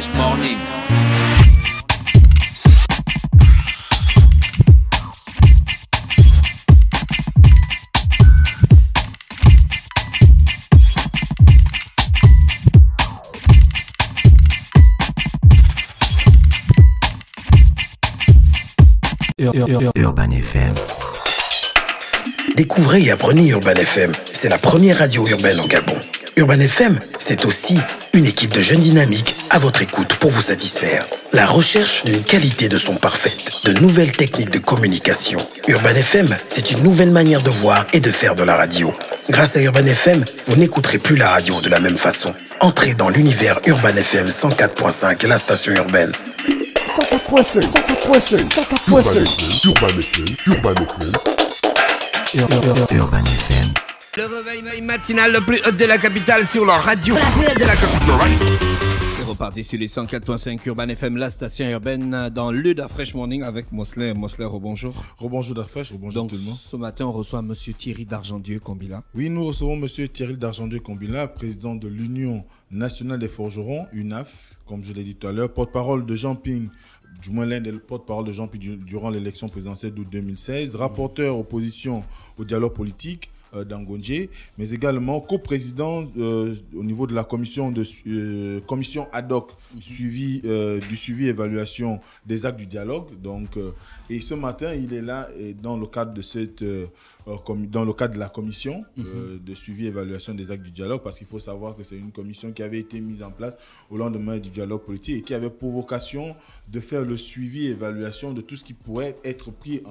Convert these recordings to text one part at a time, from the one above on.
Fresh Morning. Urban FM. Découvrez et apprenez Urban FM. C'est la première radio urbaine en Gabon. Urban FM, c'est aussi une équipe de jeunes dynamiques à votre écoute pour vous satisfaire. La recherche d'une qualité de son parfaite, de nouvelles techniques de communication. Urban FM, c'est une nouvelle manière de voir et de faire de la radio. Grâce à Urban FM, vous n'écouterez plus la radio de la même façon. Entrez dans l'univers Urban FM 104.5, la station urbaine. 104.5, 104.5, 104.5. Urban FM. Urban FM. Le réveil matinal le plus haut de la capitale sur leur radio. La plus haute de la capitale. C'est reparti sur les 104.5 Urban FM, la station urbaine dans le Da Fresh Morning avec Mosler. Mosler, rebonjour. Rebonjour Da Fresh, rebonjour tout le monde. Ce matin, on reçoit M. Thierry Dargendieu-Combila. Oui, nous recevons M. Thierry Dargendieu-Combila, président de l'Union nationale des forgerons, UNAF, comme je l'ai dit tout à l'heure, porte-parole de Jean Ping, du moins l'un des porte-parole de Jean Ping durant l'élection présidentielle d'août 2016, rapporteur opposition au dialogue politique d'Angondje, mais également coprésident au niveau de la commission ad hoc du suivi et évaluation des actes du dialogue. Donc, et ce matin, il est là et dans le cadre de la commission de suivi et évaluation des actes du dialogue, parce qu'il faut savoir que c'est une commission qui avait été mise en place au lendemain du dialogue politique et qui avait pour vocation de faire le suivi et évaluation de tout ce qui pourrait être pris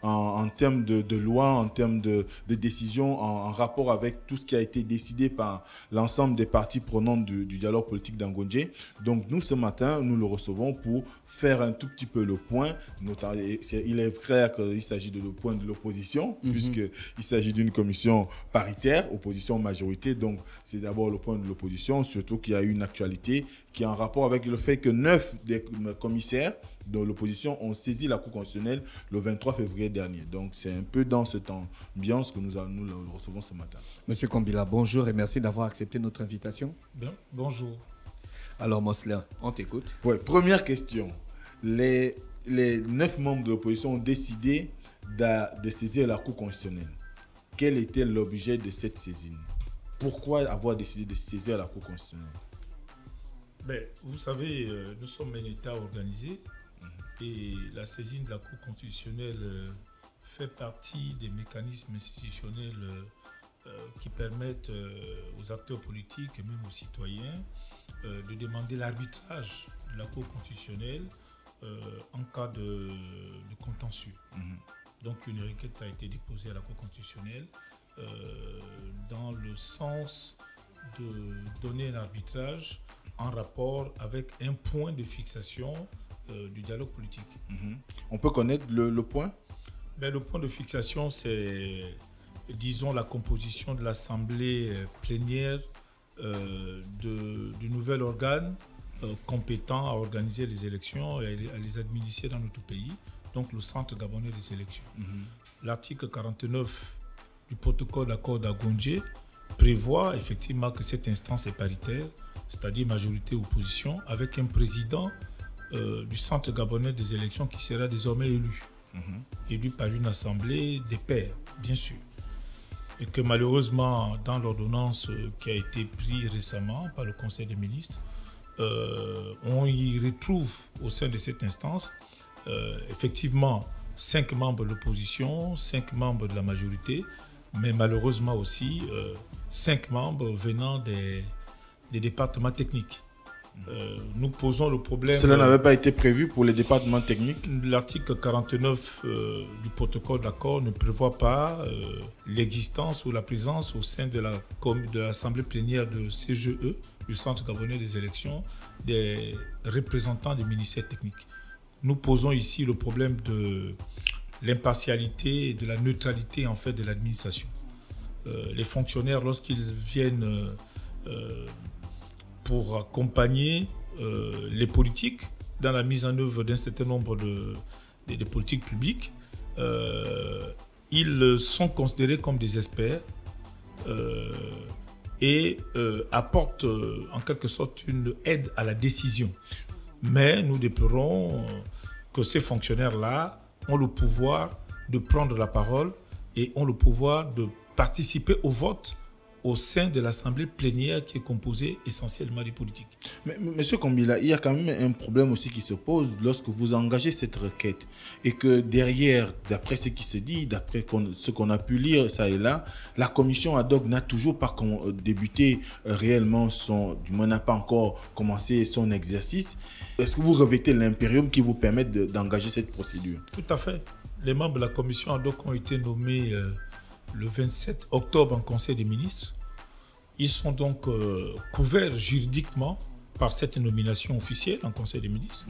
en termes de loi, en termes de décision, en rapport avec tout ce qui a été décidé par l'ensemble des parties prenantes du dialogue politique d'Angondje. Donc nous, ce matin, nous le recevons pour faire un tout petit peu le point. Il est clair qu'il s'agit de le point de l'opposition, puisqu'il s'agit d'une commission paritaire, opposition-majorité. Donc c'est d'abord le point de l'opposition, surtout qu'il y a eu une actualité qui est en rapport avec le fait que 9 des commissaires de l'opposition ont saisi la Cour constitutionnelle le 23 février dernier. Donc c'est un peu dans cette ambiance que nous le recevons ce matin. Monsieur Combila, bonjour et merci d'avoir accepté notre invitation. Bien, bonjour. Alors Mosler, on t'écoute. Ouais, première question. Les 9 membres de l'opposition ont décidé de saisir la Cour constitutionnelle. Quel était l'objet de cette saisine? Pourquoi avoir décidé de saisir la Cour constitutionnelle? Vous savez, nous sommes un État organisé et la saisine de la Cour constitutionnelle fait partie des mécanismes institutionnels qui permettent aux acteurs politiques et même aux citoyens de demander l'arbitrage de la Cour constitutionnelle en cas de contentieux. Donc une requête a été déposée à la Cour constitutionnelle dans le sens de donner un arbitrage en rapport avec un point de fixation du dialogue politique. On peut connaître le point? Le point de fixation, c'est, disons, la composition de l'Assemblée plénière du nouvel organe compétent à organiser les élections et à les administrer dans notre pays, donc le Centre gabonais des élections. L'article 49 du protocole d'accord d'Angondje prévoit effectivement que cette instance est paritaire, c'est-à-dire majorité-opposition, avec un président du Centre gabonais des élections qui sera désormais élu par une assemblée des pairs, bien sûr. Et que malheureusement, dans l'ordonnance qui a été prise récemment par le Conseil des ministres, on y retrouve au sein de cette instance effectivement 5 membres de l'opposition, 5 membres de la majorité, mais malheureusement aussi 5 membres venant des départements techniques. Nous posons le problème... Cela n'avait pas été prévu pour les départements techniques? L'article 49 du protocole d'accord ne prévoit pas l'existence ou la présence au sein de l'Assemblée plénière de CGE, du Centre gabonais des élections, des représentants des ministères techniques. Nous posons ici le problème de l'impartialité et de la neutralité en fait de l'administration. Les fonctionnaires, lorsqu'ils viennent pour accompagner les politiques dans la mise en œuvre d'un certain nombre de politiques publiques, ils sont considérés comme des experts et apportent en quelque sorte une aide à la décision. Mais nous déplorons que ces fonctionnaires-là ont le pouvoir de prendre la parole et ont le pouvoir de participer au vote au sein de l'Assemblée plénière qui est composée essentiellement des politiques. Mais Monsieur Kombila, il y a quand même un problème aussi qui se pose lorsque vous engagez cette requête et que derrière, d'après ce qui se dit, d'après ce qu'on a pu lire ça et là, la commission ad hoc n'a toujours pas débuté réellement du moins n'a pas encore commencé son exercice. Est-ce que vous revêtez l'impérium qui vous permet d'engager cette procédure? Tout à fait. Les membres de la commission ad hoc ont été nommés le 27 octobre en Conseil des ministres. Ils sont donc couverts juridiquement par cette nomination officielle en Conseil des ministres.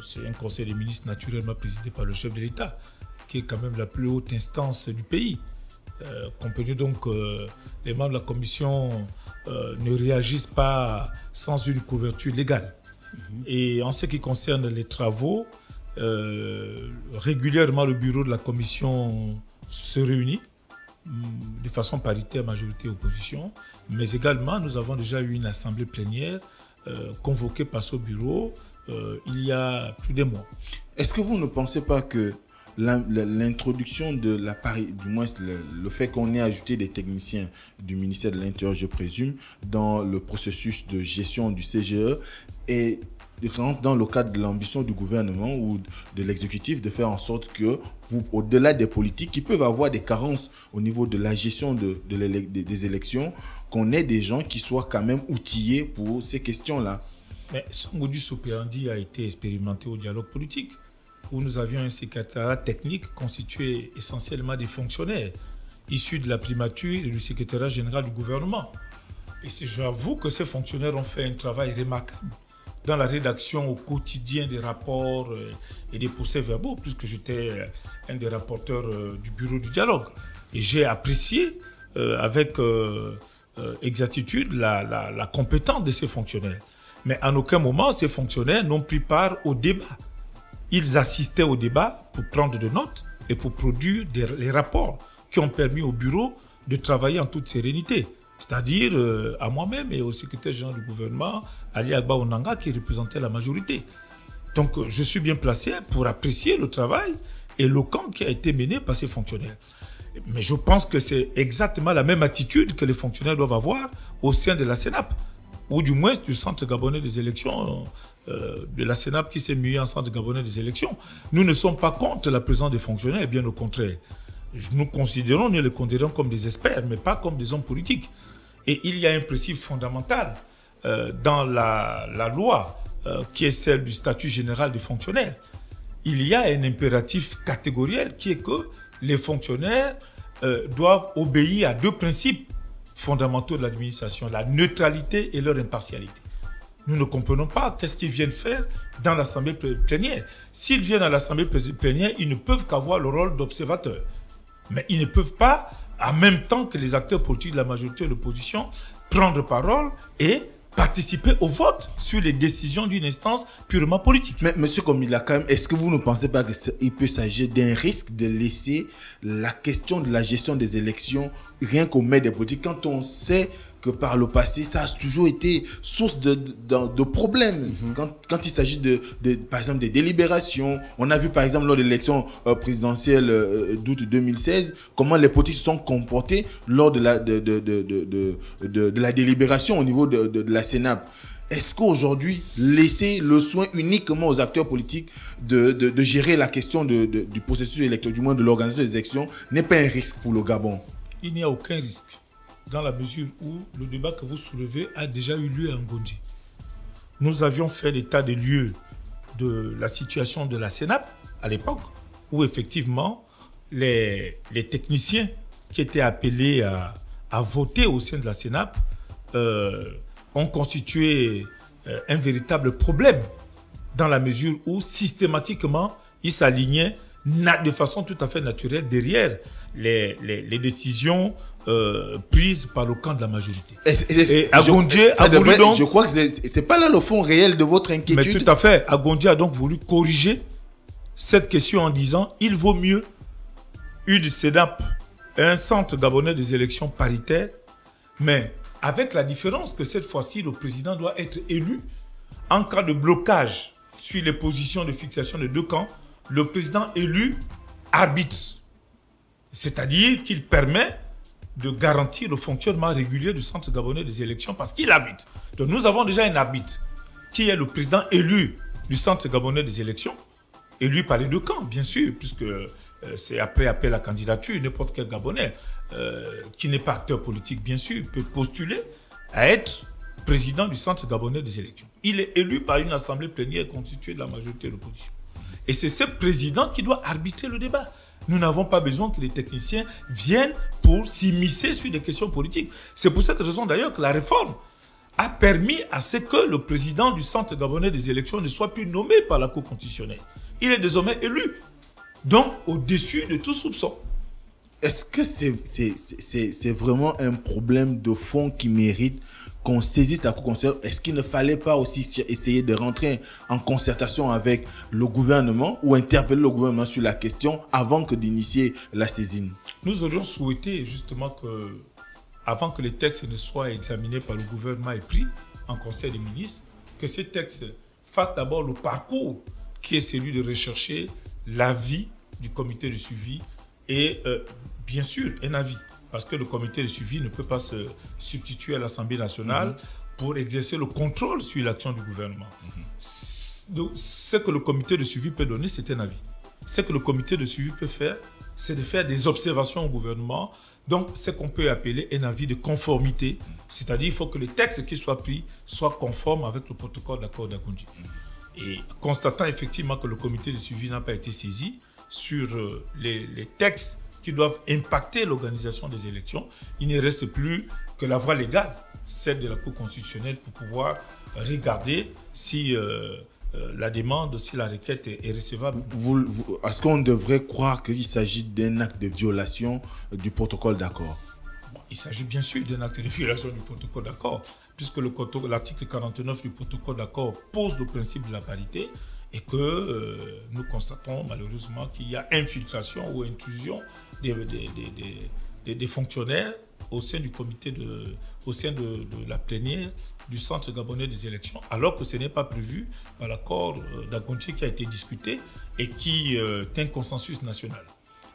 C'est un Conseil des ministres naturellement présidé par le chef de l'État, qui est quand même la plus haute instance du pays. Compte tenu donc les membres de la commission ne réagissent pas sans une couverture légale. Et en ce qui concerne les travaux, régulièrement le bureau de la commission se réunit de façon paritaire, majorité opposition, mais également nous avons déjà eu une assemblée plénière convoquée par ce bureau il y a plus d'un mois. Est-ce que vous ne pensez pas que l'introduction de l'appareil, du moins le fait qu'on ait ajouté des techniciens du ministère de l'Intérieur, je présume, dans le processus de gestion du CGE et rentre dans le cadre de l'ambition du gouvernement ou de l'exécutif de faire en sorte que, au-delà des politiques qui peuvent avoir des carences au niveau de la gestion des élections, qu'on ait des gens qui soient quand même outillés pour ces questions-là? Mais ce modus operandi a été expérimenté au dialogue politique, où nous avions un secrétariat technique constitué essentiellement des fonctionnaires issus de la primature et du secrétariat général du gouvernement. Et j'avoue que ces fonctionnaires ont fait un travail remarquable dans la rédaction au quotidien des rapports et des procès-verbaux, puisque j'étais un des rapporteurs du bureau du dialogue. Et j'ai apprécié avec exactitude la compétence de ces fonctionnaires. Mais en aucun moment, ces fonctionnaires n'ont pris part au débat. Ils assistaient au débat pour prendre des notes et pour produire les rapports qui ont permis au bureau de travailler en toute sérénité. C'est-à-dire à moi-même et au secrétaire général du gouvernement, Ali Agba Onanga, qui représentait la majorité. Donc je suis bien placé pour apprécier le travail éloquent qui a été mené par ces fonctionnaires. Mais je pense que c'est exactement la même attitude que les fonctionnaires doivent avoir au sein de la CENAP, ou du moins du Centre gabonais des élections, de la CENAP qui s'est muée en Centre gabonais des élections. Nous ne sommes pas contre la présence des fonctionnaires, bien au contraire. Nous les considérons comme des experts, mais pas comme des hommes politiques. Et il y a un principe fondamental dans la loi qui est celle du statut général des fonctionnaires. Il y a un impératif catégoriel qui est que les fonctionnaires doivent obéir à deux principes fondamentaux de l'administration, la neutralité et leur impartialité. Nous ne comprenons pas qu'est-ce qu'ils viennent faire dans l'Assemblée plénière. S'ils viennent à l'Assemblée plénière, ils ne peuvent qu'avoir le rôle d'observateur. Mais ils ne peuvent pas, en même temps que les acteurs politiques de la majorité de l'opposition, prendre parole et participer au vote sur les décisions d'une instance purement politique. Mais monsieur Kombila, quand même, est-ce que vous ne pensez pas qu'il peut s'agir d'un risque de laisser la question de la gestion des élections rien qu'aux mains des politiques, quand on sait que par le passé, ça a toujours été source de problèmes. Quand il s'agit par exemple, des délibérations. On a vu, par exemple, lors de l'élection présidentielle d'août 2016, comment les politiques se sont comportés lors de la délibération au niveau de la CENAP. Est-ce qu'aujourd'hui, laisser le soin uniquement aux acteurs politiques de gérer la question du processus électoral, du moins de l'organisation des élections, n'est pas un risque pour le Gabon? Il n'y a aucun risque, dans la mesure où le débat que vous soulevez a déjà eu lieu à Ngondji. Nous avions fait l'état des lieux de la situation de la CENAP à l'époque, où effectivement les techniciens qui étaient appelés à voter au sein de la CENAP ont constitué un véritable problème, dans la mesure où systématiquement ils s'alignaient de façon tout à fait naturelle derrière les décisions prises par le camp de la majorité. Et Agondji a voulu donc... Je crois que c'est pas là le fond réel de votre inquiétude. Mais tout à fait. Agondji a donc voulu corriger cette question en disant il vaut mieux une CENAP, un centre gabonais des élections paritaires, mais avec la différence que cette fois-ci, le président doit être élu. En cas de blocage sur les positions de fixation de deux camps, le président élu arbitre. C'est-à-dire qu'il permet de garantir le fonctionnement régulier du Centre gabonais des élections parce qu'il arbitre. Donc nous avons déjà un arbitre qui est le président élu du Centre gabonais des élections, élu par les deux camps, bien sûr, puisque c'est après appel à candidature, n'importe quel Gabonais qui n'est pas acteur politique, bien sûr, peut postuler à être président du Centre gabonais des élections. Il est élu par une assemblée plénière constituée de la majorité de l'opposition. Et c'est ce président qui doit arbitrer le débat. Nous n'avons pas besoin que les techniciens viennent pour s'immiscer sur des questions politiques. C'est pour cette raison d'ailleurs que la réforme a permis à ce que le président du Centre gabonais des élections ne soit plus nommé par la Cour constitutionnelle. Il est désormais élu. Donc, au-dessus de tout soupçon. Est-ce que c'est vraiment un problème de fond qui mérite qu'on saisisse la Cour constitutionnelle? Est-ce qu'il ne fallait pas aussi essayer de rentrer en concertation avec le gouvernement ou interpeller le gouvernement sur la question avant que d'initier la saisine? Nous aurions souhaité justement que, avant que les textes ne soient examinés par le gouvernement et pris en Conseil des ministres, que ces textes fassent d'abord le parcours qui est celui de rechercher l'avis du comité de suivi et bien sûr un avis. Parce que le comité de suivi ne peut pas se substituer à l'Assemblée nationale pour exercer le contrôle sur l'action du gouvernement. Ce que le comité de suivi peut donner, c'est un avis. Ce que le comité de suivi peut faire, c'est de faire des observations au gouvernement. Donc, ce qu'on peut appeler un avis de conformité. C'est-à-dire qu'il faut que les textes qui soient pris soient conformes avec le protocole d'accord d'Agoundji. Et constatant effectivement que le comité de suivi n'a pas été saisi sur les textes qui doivent impacter l'organisation des élections, il ne reste plus que la voie légale, celle de la Cour constitutionnelle, pour pouvoir regarder si la demande, si la requête est recevable. Est-ce qu'on devrait croire qu'il s'agit d'un acte de violation du protocole d'accord? Il s'agit bien sûr d'un acte de violation du protocole d'accord, puisque l'article 49 du protocole d'accord pose le principe de la parité et que nous constatons malheureusement qu'il y a infiltration ou intrusion des fonctionnaires au sein du comité, au sein de la plénière du Centre gabonais des élections, alors que ce n'est pas prévu par l'accord d'Agoundji qui a été discuté et qui est un consensus national.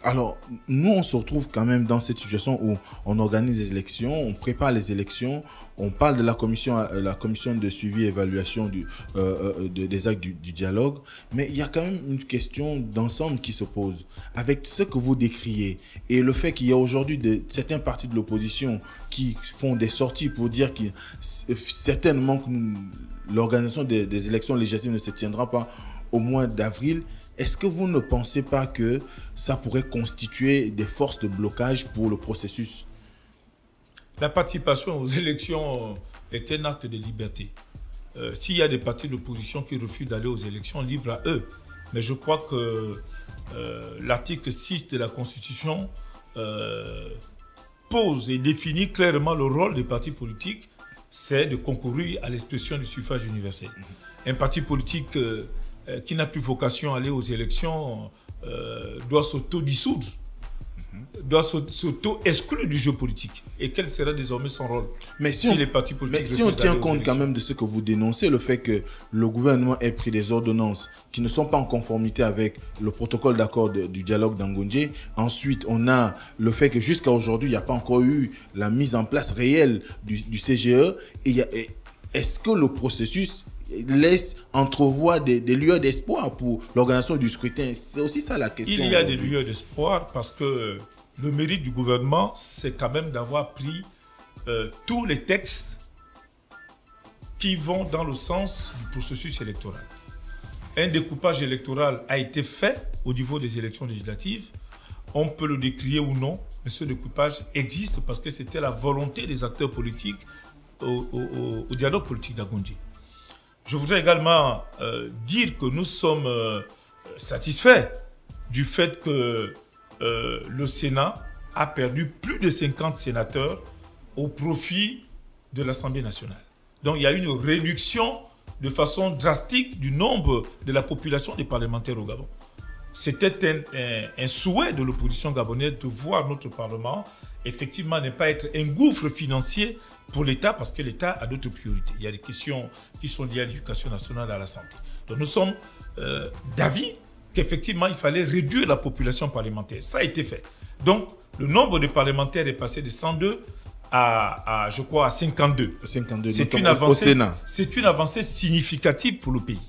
Alors, nous, on se retrouve quand même dans cette situation où on organise les élections, on prépare les élections, on parle de la commission de suivi et évaluation des actes du dialogue, mais il y a quand même une question d'ensemble qui se pose. Avec ce que vous décriez et le fait qu'il y a aujourd'hui certains partis de l'opposition qui font des sorties pour dire que certainement que l'organisation des élections législatives ne se tiendra pas au mois d'avril, est-ce que vous ne pensez pas que ça pourrait constituer des forces de blocage pour le processus? La participation aux élections est un acte de liberté. S'il y a des partis d'opposition qui refusent d'aller aux élections, libre à eux. Mais je crois que l'article 6 de la Constitution pose et définit clairement le rôle des partis politiques, c'est de concourir à l'expression du suffrage universel. Un parti politique qui n'a plus vocation à aller aux élections doit s'auto-dissoudre, doit s'auto-exclure du jeu politique. Et quel sera désormais son rôle? Mais si on tient compte quand même de ce que vous dénoncez, le fait que le gouvernement ait pris des ordonnances qui ne sont pas en conformité avec le protocole d'accord du dialogue d'Agoundji, ensuite on a le fait que jusqu'à aujourd'hui, il n'y a pas encore eu la mise en place réelle du CGE, est-ce que le processus laisse entrevoir des lueurs d'espoir pour l'organisation du scrutin? C'est aussi ça la question. Il y a des lueurs d'espoir parce que le mérite du gouvernement, c'est quand même d'avoir pris tous les textes qui vont dans le sens du processus électoral. Un découpage électoral a été fait au niveau des élections législatives. On peut le décrier ou non, mais ce découpage existe parce que c'était la volonté des acteurs politiques au dialogue politique d'Agoundji. Je voudrais également dire que nous sommes satisfaits du fait que le Sénat a perdu plus de 50 sénateurs au profit de l'Assemblée nationale. Donc il y a une réduction de façon drastique du nombre de la population des parlementaires au Gabon. C'était un souhait de l'opposition gabonaise de voir notre Parlement effectivement ne pas être un gouffre financier pour l'État, parce que l'État a d'autres priorités. Il y a des questions qui sont liées à l'éducation nationale et à la santé. Donc nous sommes d'avis qu'effectivement il fallait réduire la population parlementaire. Ça a été fait. Donc le nombre de parlementaires est passé de 102 à je crois, à 52. 52 c'est une avancée significative pour le pays.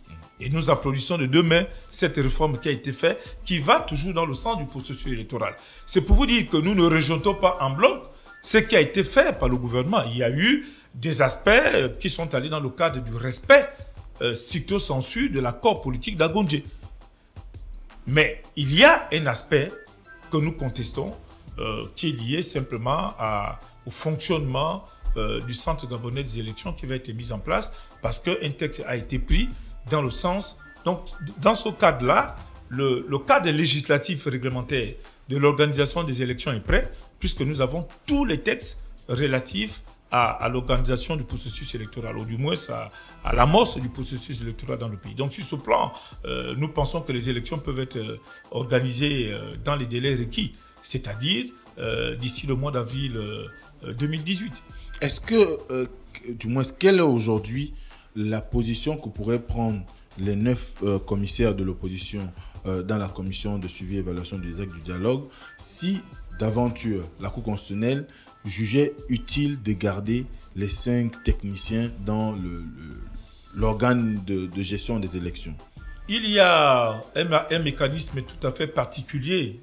Et nous applaudissons de deux mains cette réforme qui a été faite, qui va toujours dans le sens du processus électoral. C'est pour vous dire que nous ne rejetons pas en bloc ce qui a été fait par le gouvernement. Il y a eu des aspects qui sont allés dans le cadre du respect stricto sensu de l'accord politique d'Agondje. Mais il y a un aspect que nous contestons qui est lié simplement au fonctionnement du Centre gabonais des élections qui va être mis en place parce qu'un texte a été pris dans le sens... Donc, dans ce cadre-là, le cadre législatif réglementaire de l'organisation des élections est prêt puisque nous avons tous les textes relatifs à l'organisation du processus électoral, ou du moins à l'amorce du processus électoral dans le pays. Donc sur ce plan, nous pensons que les élections peuvent être organisées dans les délais requis, c'est-à-dire d'ici le mois d'avril 2018. Est-ce que, du moins, quelle est aujourd'hui la position que pourraient prendre les 9 commissaires de l'opposition dans la commission de suivi et évaluation des actes du dialogue si, d'aventure, la Cour constitutionnelle jugeait utile de garder les 5 techniciens dans l'organe de gestion des élections? Il y a un mécanisme tout à fait particulier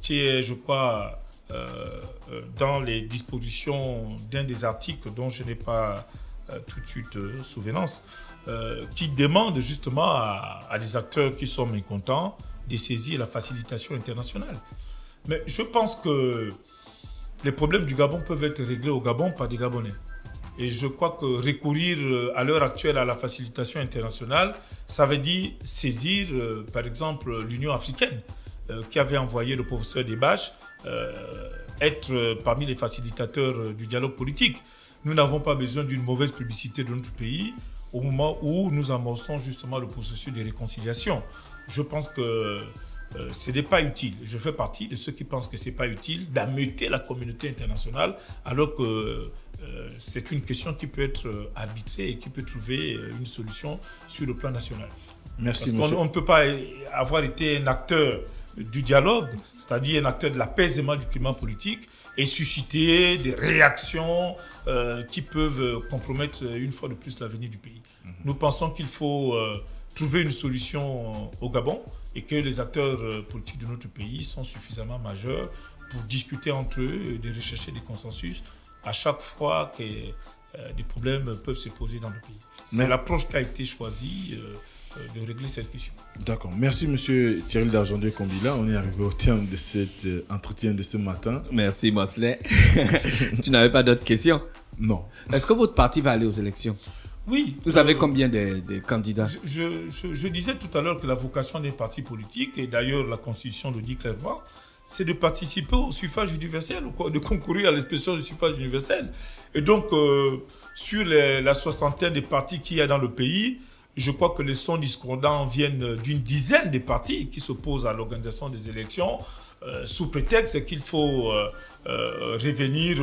qui est, je crois, dans les dispositions d'un des articles dont je n'ai pas tout de suite souvenance, qui demande justement à des acteurs qui sont mécontents de saisir la facilitation internationale. Mais je pense que les problèmes du Gabon peuvent être réglés au Gabon par des Gabonais. Et je crois que recourir à l'heure actuelle à la facilitation internationale, ça veut dire saisir, par exemple, l'Union africaine, qui avait envoyé le professeur Debache être parmi les facilitateurs du dialogue politique. Nous n'avons pas besoin d'une mauvaise publicité de notre pays au moment où nous amorçons justement le processus de réconciliation. Je pense que ce n'est pas utile. Je fais partie de ceux qui pensent que ce n'est pas utile d'ameuter la communauté internationale alors que c'est une question qui peut être arbitrée et qui peut trouver une solution sur le plan national. Merci, parce qu'on ne peut pas avoir été un acteur du dialogue, c'est-à-dire un acteur de l'apaisement du climat politique et susciter des réactions qui peuvent compromettre une fois de plus l'avenir du pays. Nous pensons qu'il faut trouver une solution au Gabon et que les acteurs politiques de notre pays sont suffisamment majeurs pour discuter entre eux et de rechercher des consensus à chaque fois que des problèmes peuvent se poser dans le pays. C'est l'approche qui a été choisie de régler cette question. D'accord. Merci, M. Thierry Dargendé-Kombila. On est arrivé au terme de cet entretien de ce matin. Merci, Mosley. Tu n'avais pas d'autres questions? Non. Est-ce que votre parti va aller aux élections? Oui. Vous avez combien de candidats? Je disais tout à l'heure que la vocation des partis politiques, et d'ailleurs la Constitution le dit clairement, c'est de participer au suffrage universel, de concourir à l'expression du suffrage universel. Et donc, sur la soixantaine de partis qu'il y a dans le pays, je crois que les sons discordants viennent d'une dizaine de partis qui s'opposent à l'organisation des élections, sous prétexte qu'il faut revenir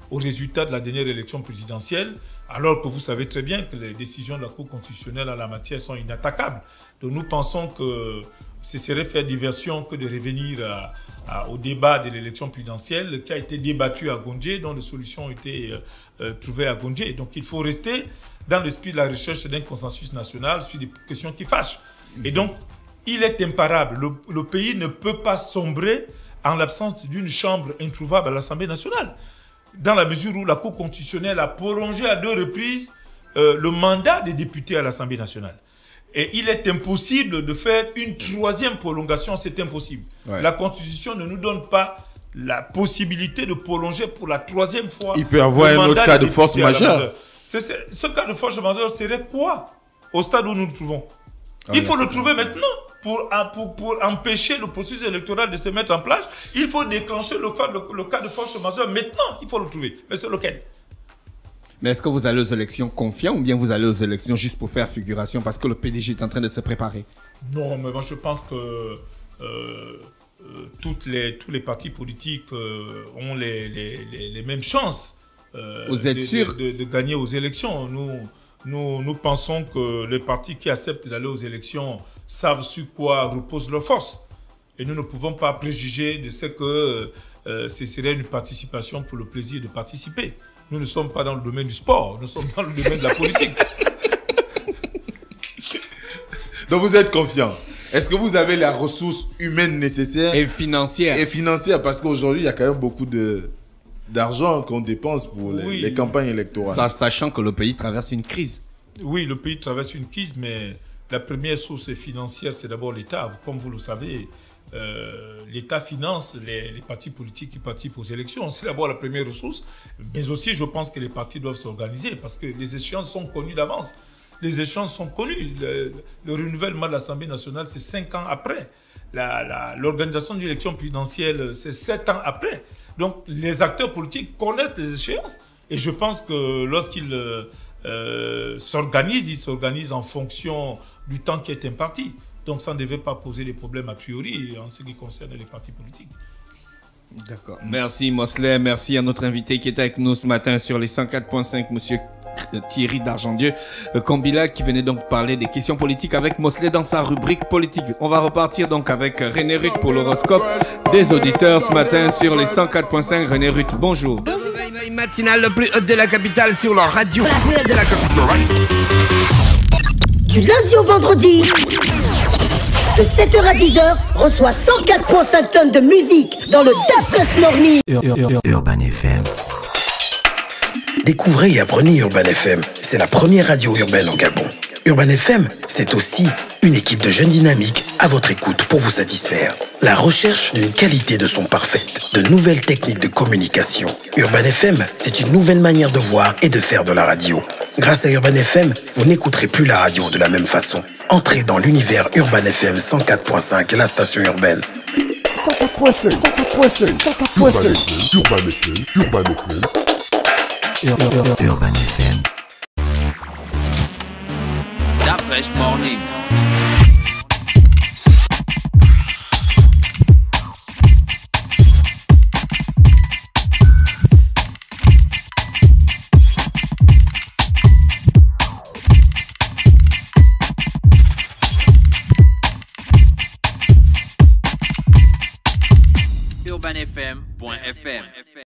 au résultat de la dernière élection présidentielle, alors que vous savez très bien que les décisions de la Cour constitutionnelle en la matière sont inattaquables. Donc nous pensons que ce serait faire diversion que de revenir au débat de l'élection présidentielle qui a été débattu à Gondje, dont les solutions ont été trouvées à Gondje. Donc il faut rester dans l'esprit de la recherche d'un consensus national sur des questions qui fâchent. Et donc, il est imparable. Le pays ne peut pas sombrer en l'absence d'une chambre introuvable à l'Assemblée nationale, dans la mesure où la Cour constitutionnelle a prolongé à 2 reprises le mandat des députés à l'Assemblée nationale. Et il est impossible de faire une 3e prolongation, c'est impossible. Ouais. La Constitution ne nous donne pas la possibilité de prolonger pour la 3e fois. Il peut y avoir un autre cas de force majeure. Ce cas de force majeure serait quoi au stade où nous nous trouvons? Il faut le trouver maintenant pour empêcher le processus électoral de se mettre en place. Il faut déclencher le cas de force majeure maintenant. Il faut le trouver. Mais c'est lequel? Mais est-ce que vous allez aux élections confiant ou bien vous allez aux élections juste pour faire figuration parce que le PDG est en train de se préparer? Non, mais moi je pense que tous les partis politiques ont les mêmes chances de gagner aux élections. Nous pensons que les partis qui acceptent d'aller aux élections savent sur quoi reposent leurs forces. Et nous ne pouvons pas préjuger de ce que ce serait une participation pour le plaisir de participer. Nous ne sommes pas dans le domaine du sport, nous sommes dans le domaine de la politique. Donc vous êtes confiant. Est-ce que vous avez la ressource humaine nécessaire et financière? Et financière, parce qu'aujourd'hui, il y a quand même beaucoup d'argent qu'on dépense pour les campagnes électorales. Sachant que le pays traverse une crise. Oui, le pays traverse une crise, mais la première source financière, c'est d'abord l'État. Comme vous le savez, l'État finance les partis politiques qui participent aux élections. C'est d'abord la première ressource. Mais aussi, je pense que les partis doivent s'organiser parce que les échéances sont connues d'avance. Les échéances sont connues. Le renouvellement de l'Assemblée nationale, c'est 5 ans après. L'organisation d'une élection présidentielle, c'est 7 ans après. Donc, les acteurs politiques connaissent les échéances. Et je pense que lorsqu'ils s'organisent, ils s'organisent en fonction du temps qui est imparti. Donc, ça ne devait pas poser des problèmes a priori en ce qui concerne les partis politiques. D'accord. Merci Mosley, merci à notre invité qui était avec nous ce matin sur les 104.5, monsieur Thierry Dargendieu Kombila, qui venait donc parler des questions politiques avec Mosley dans sa rubrique politique. On va repartir donc avec René Ruth pour l'horoscope des auditeurs ce matin sur les 104.5. René Ruth, bonjour. Le réveil matinal le plus hot de la capitale sur leur radio. La plus haute de la capitale. Du lundi au vendredi, de 7h à 10h, reçoit 104.5 tonnes de musique dans le Dafresh Morning. Urban FM. Découvrez et apprenez Urban FM. C'est la première radio urbaine au Gabon. Urban FM, c'est aussi une équipe de jeunes dynamiques à votre écoute pour vous satisfaire. La recherche d'une qualité de son parfaite, de nouvelles techniques de communication. Urban FM, c'est une nouvelle manière de voir et de faire de la radio. Grâce à Urban FM, vous n'écouterez plus la radio de la même façon. Entrez dans l'univers Urban FM 104.5, la station urbaine. 104.5, 104.5, 104.5. Urban FM. Urban FM. Urban FM. Dafresh Morning. UrbanFM.fm